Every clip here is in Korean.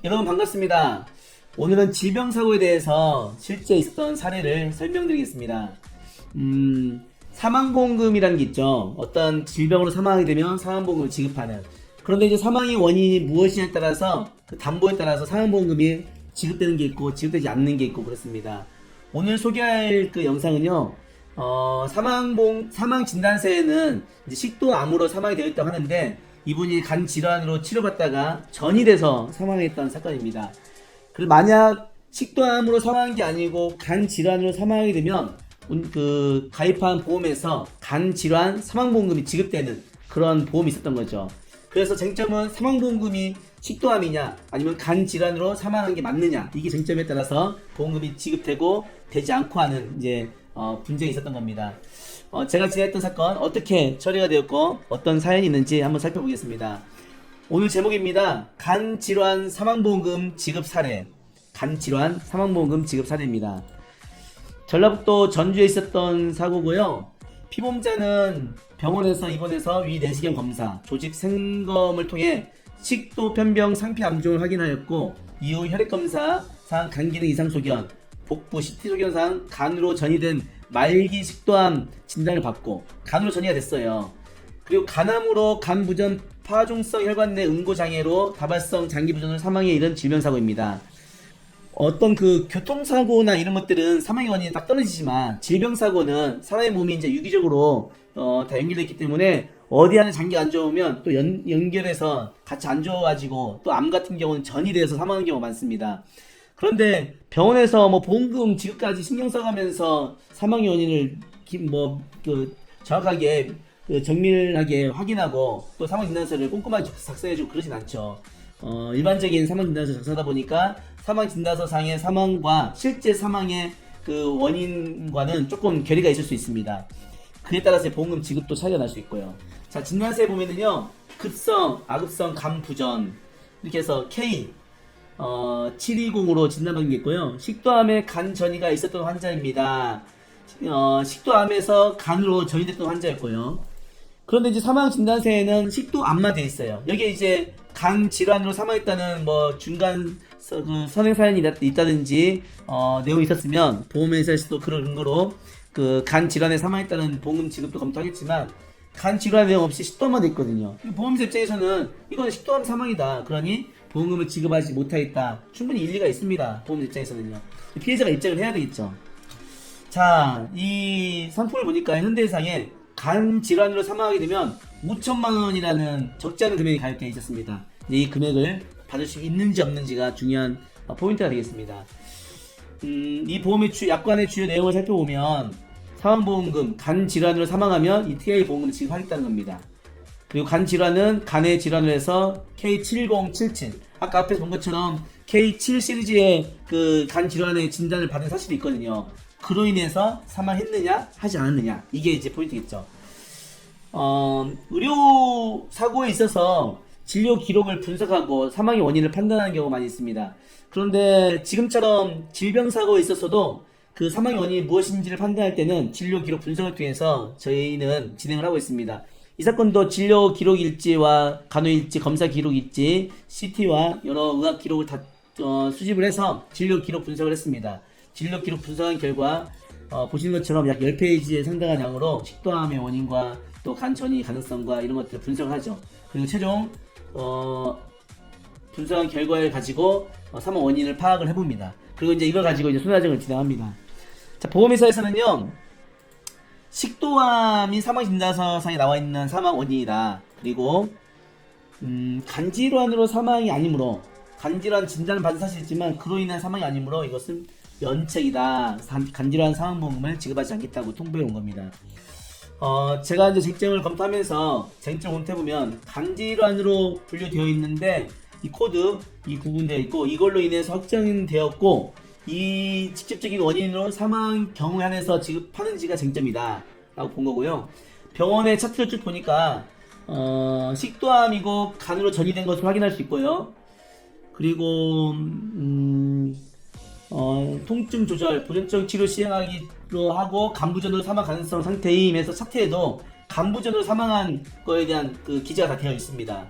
여러분 반갑습니다. 오늘은 질병사고에 대해서 실제 있었던 사례를 설명드리겠습니다. 사망보험금이라는 게 있죠. 어떤 질병으로 사망하게 되면 사망보험금을 지급하는. 그런데 이제 사망의 원인이 무엇이냐에 따라서 그 담보에 따라서 사망보험금이 지급되는 게 있고 지급되지 않는 게 있고 그렇습니다. 오늘 소개할 그 영상은요. 사망진단서에는 이제 식도암으로 사망이 되어 있다고 하는데 이분이 간 질환으로 치료받다가 전이 돼서 사망했던 사건입니다. 그리고 만약 식도암으로 사망한 게 아니고 간 질환으로 사망하게 되면 그 가입한 보험에서 간 질환 사망보험금이 지급되는 그런 보험이 있었던 거죠. 그래서 쟁점은 사망보험금이 식도암이냐 아니면 간 질환으로 사망한 게 맞느냐, 이게 쟁점에 따라서 보험금이 지급되고 되지 않고 하는 이제 분쟁이 있었던 겁니다. 제가 지냈던 사건 어떻게 처리가 되었고 어떤 사연이 있는지 한번 살펴보겠습니다. 오늘 제목입니다. 간질환 사망보험금 지급 사례. 간질환 사망보험금 지급 사례입니다. 전라북도 전주에 있었던 사고고요. 피보험자는 병원에서 입원해서 위 내시경 검사, 조직 생검을 통해 식도 편병 상피 암종을 확인하였고 이후 혈액 검사 상 간 기능 이상 소견, 복부 CT 소견상 간으로 전이된 말기 식도암 진단을 받고 간으로 전이가 됐어요. 그리고 간암으로 간 부전 파종성 혈관 내 응고 장애로 다발성 장기 부전으로 사망에 이른 질병사고입니다. 어떤 그 교통사고나 이런 것들은 사망의 원인이 딱 떨어지지만 질병사고는 사람의 몸이 이제 유기적으로 다 연결되어 있기 때문에 어디 하나 장기가 안 좋으면 또 연결해서 같이 안 좋아가지고 또 암 같은 경우는 전이 돼서 사망하는 경우가 많습니다. 그런데 병원에서 뭐 보험금 지급까지 신경 써가면서 사망의 원인을 정확하게 정밀하게 확인하고 또 사망 진단서를 꼼꼼하게 작성해주고 그러진 않죠. 일반적인 사망 진단서 작성하다 보니까 사망 진단서 상의 사망과 실제 사망의 그 원인과는 조금 괴리가 있을 수 있습니다. 그에 따라서 보험금 지급도 차이가 날 수 있고요. 자, 진단서에 보면은요, 급성, 아급성 간 부전 이렇게 해서 K 720으로 진단받은 게 있고요. 식도암에 간 전이가 있었던 환자입니다. 식도암에서 간으로 전이됐던 환자였고요. 그런데 이제 사망 진단서에는 식도암만 돼 있어요. 여기에 이제 간 질환으로 사망했다는 뭐 중간 선행 사연이 있다든지 내용이 있었으면 보험회사에서도 그런 근거로 그 간 질환에 사망했다는 보험금 지급도 검토하겠지만 간 질환 내용 없이 식도암만 돼 있거든요. 보험사 입장에서는 이건 식도암 사망이다. 그러니 보험금을 지급하지 못하겠다. 충분히 일리가 있습니다. 보험 입장에서는요. 피해자가 입장을 해야 되겠죠. 자, 이 상품을 보니까 현대해상에 간 질환으로 사망하게 되면 5천만 원이라는 적지 않은 금액이 가입되어 있었습니다. 이 금액을 받을 수 있는지 없는지가 중요한 포인트가 되겠습니다. 이 보험의 약관의 주요 내용을 살펴보면 사망보험금, 간 질환으로 사망하면 이 TI 보험금을 지급하겠다는 겁니다. 그리고 간 질환은 간의 질환을 해서 K7077, 아까 앞에서 본 것처럼 K7 시리즈의 그 간 질환의 진단을 받은 사실이 있거든요. 그로 인해서 사망했느냐 하지 않았느냐, 이게 이제 포인트겠죠. 의료 사고에 있어서 진료 기록을 분석하고 사망의 원인을 판단하는 경우가 많이 있습니다. 그런데 지금처럼 질병사고에 있어서도 그 사망의 원인이 무엇인지를 판단할 때는 진료 기록 분석을 통해서 저희는 진행을 하고 있습니다. 이 사건도 진료 기록 일지와 간호 일지, 검사 기록 일지, CT와 여러 의학 기록을 다 수집을 해서 진료 기록 분석을 했습니다. 진료 기록 분석한 결과 보시는 것처럼 약 10페이지에 상당한 양으로 식도암의 원인과 또 간 전이 가능성과 이런 것들을 분석을 하죠. 그리고 최종 분석한 결과를 가지고 사망 원인을 파악을 해봅니다. 그리고 이제 이걸 가지고 이제 손해배상을 진행합니다. 자, 보험회사에서는요, 식도암이 사망 진단서상에 나와 있는 사망 원인이다. 그리고 간질환으로 사망이 아니므로, 간질환 진단을 받은 사실이지만 그로 인한 사망이 아니므로 이것은 면책이다. 간질환 사망보험금을 지급하지 않겠다고 통보해 온 겁니다. 제가 이제 쟁점을 검토하면서 쟁점 검토해보면 간질환으로 분류되어 있는데 이 코드, 이 구분되어 있고 이걸로 인해서 확정되었고 이 직접적인 원인으로 사망 경우에 한해서 지급하는지가 쟁점이다 라고 본 거고요. 병원의 차트를 쭉 보니까 식도암이고 간으로 전이된 것을 확인할 수 있고요. 그리고 통증 조절, 보존적 치료 시행하기로 하고 간부전으로 사망 가능성 상태임에서 차트에도 간부전으로 사망한 거에 대한 그 기재가 다 되어 있습니다.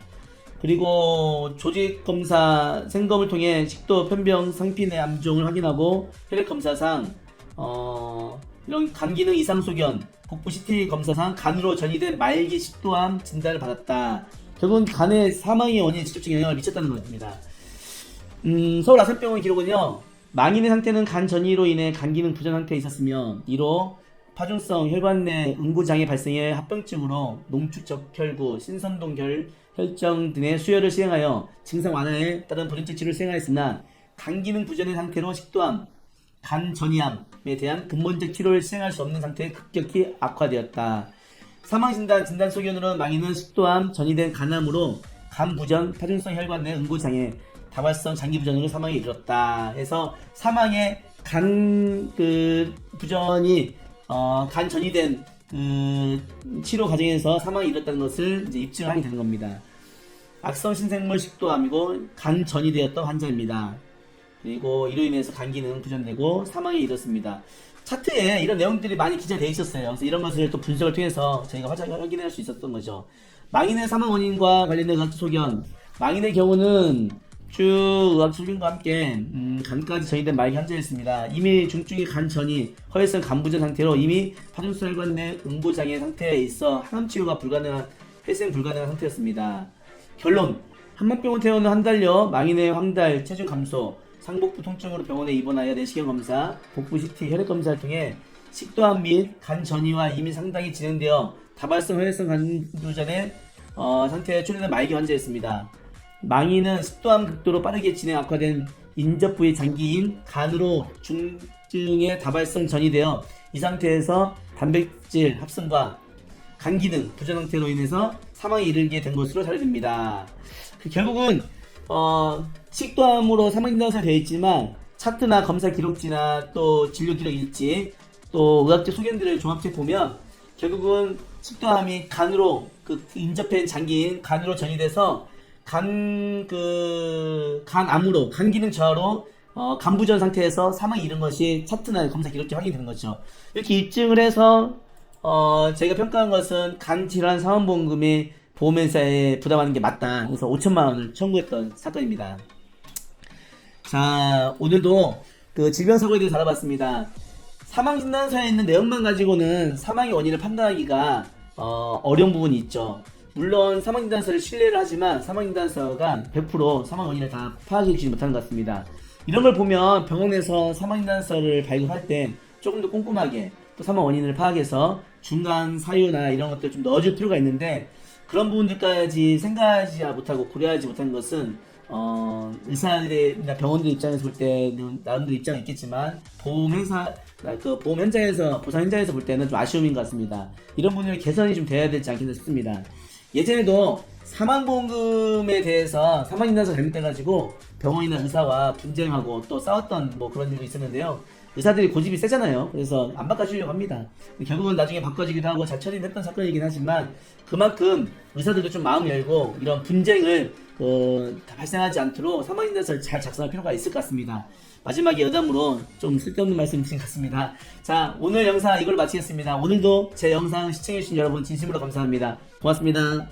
그리고 조직 검사 생검을 통해 식도, 편병, 상핀의 암종을 확인하고 혈액 검사상 이런 간 기능 이상 소견, 복부 CT 검사상 간으로 전이된 말기 식도암 진단을 받았다. 결국은 간의 사망의 원인에 직접적인 영향을 미쳤다는 겁니다. 서울 아산병원 기록은요, 망인의 상태는 간 전이로 인해 간 기능 부전 상태에 있었으며 이로 파중성 혈관 내 응고장애 발생의 합병증으로 농축적 혈구, 신선동 혈정 등의 수혈을 시행하여 증상 완화에 따른 보존적 치료를 시행하였으나 간 기능 부전의 상태로 식도암, 간 전이암에 대한 근본적 치료를 시행할 수 없는 상태에 급격히 악화되었다. 사망진단 진단 소견으로는 망인은 식도암, 전이된 간암으로 간 부전, 파중성 혈관 내 응고장애, 다발성 장기 부전으로 사망에 이르렀다. 해서 사망의 간 부전이 간 전이된 치료 과정에서 사망에 이르렀다는 것을 이제 입증하게 되는 겁니다. 악성 신생물 식도암이고 간 전이되었던 환자입니다. 그리고 이로 인해서 간 기능 부전되고 사망에 이르렀습니다. 차트에 이런 내용들이 많이 기재되어 있었어요. 그래서 이런 것을 또 분석을 통해서 저희가 확인할 수 있었던 거죠. 망인의 사망 원인과 관련된 의학적 소견. 망인의 경우는 쭉 의학 소견과 함께 간까지 전이된 말기 환자였습니다. 이미 중증의 간 전이, 허혈성 간 부전 상태로 이미 파중성 혈관 내 응고장애 상태에 있어 항암 치료가 불가능한, 회생 불가능한 상태였습니다. 결론: 한방병원 퇴원 후 한 달여 망인의 황달, 체중 감소, 상복부 통증으로 병원에 입원하여 내시경 검사, 복부 CT, 혈액 검사를 통해 식도암 및 간 전이와 이미 상당히 진행되어 다발성 허혈성 간 부전의 상태에 초래된 말기 환자였습니다. 망인은 식도암 극도로 빠르게 진행 악화된 인접 부의 장기인 간으로 중증의 다발성 전이되어 이 상태에서 단백질 합성과 간 기능 부전 상태로 인해서 사망에 이르게 된 것으로 전해집니다. 결국은 식도암으로 사망 진단서 되어 있지만 차트나 검사 기록지나 또 진료 기록 일지 또 의학적 소견들을 종합해 보면 결국은 식도암이 간으로 인접된 장기인 간으로 전이돼서 간암으로, 간 기능 저하로 간 부전 상태에서 사망에 이른 것이 차트나 검사 기록지 확인이 되는 거죠. 이렇게 입증을 해서 제가 평가한 것은 간 질환 사망보험금이 보험회사에 부담하는 게 맞다. 그래서 5천만 원을 청구했던 사건입니다. 자, 오늘도 질병사고에 대해서 알아봤습니다. 사망진단서에 있는 내용만 가지고는 사망의 원인을 판단하기가 어려운 부분이 있죠. 물론 사망진단서를 신뢰를 하지만 사망진단서가 100% 사망 원인을 다 파악해주지 못하는 것 같습니다. 이런 걸 보면 병원에서 사망진단서를 발급할 때 조금 더 꼼꼼하게 또 사망 원인을 파악해서 중간 사유나 이런 것들을 좀 넣어줄 필요가 있는데 그런 부분들까지 생각하지 못하고 고려하지 못한 것은 의사들이나 병원들 입장에서 볼 때는 나름대로 입장이 있겠지만 보험 현장에서 보상 현장에서 볼 때는 좀 아쉬움인 것 같습니다. 이런 부분을 개선이 좀 돼야 되지 않겠나 싶습니다. 예전에도 사망보험금에 대해서 사망진단서 잘못돼가지고 병원이나 의사와 분쟁하고 또 싸웠던 그런 일도 있었는데요. 의사들이 고집이 세잖아요. 그래서 안 바꿔주려고 합니다. 결국은 나중에 바꿔주기도 하고 잘 처리했던 사건이긴 하지만 그만큼 의사들도 좀 마음 열고 이런 분쟁을 발생하지 않도록 사망진단서를 잘 작성할 필요가 있을 것 같습니다. 마지막에 여담으로 좀 쓸데없는 말씀 드린 것 같습니다. 자, 오늘 영상 이걸 마치겠습니다. 오늘도 제 영상 시청해주신 여러분 진심으로 감사합니다. 고맙습니다.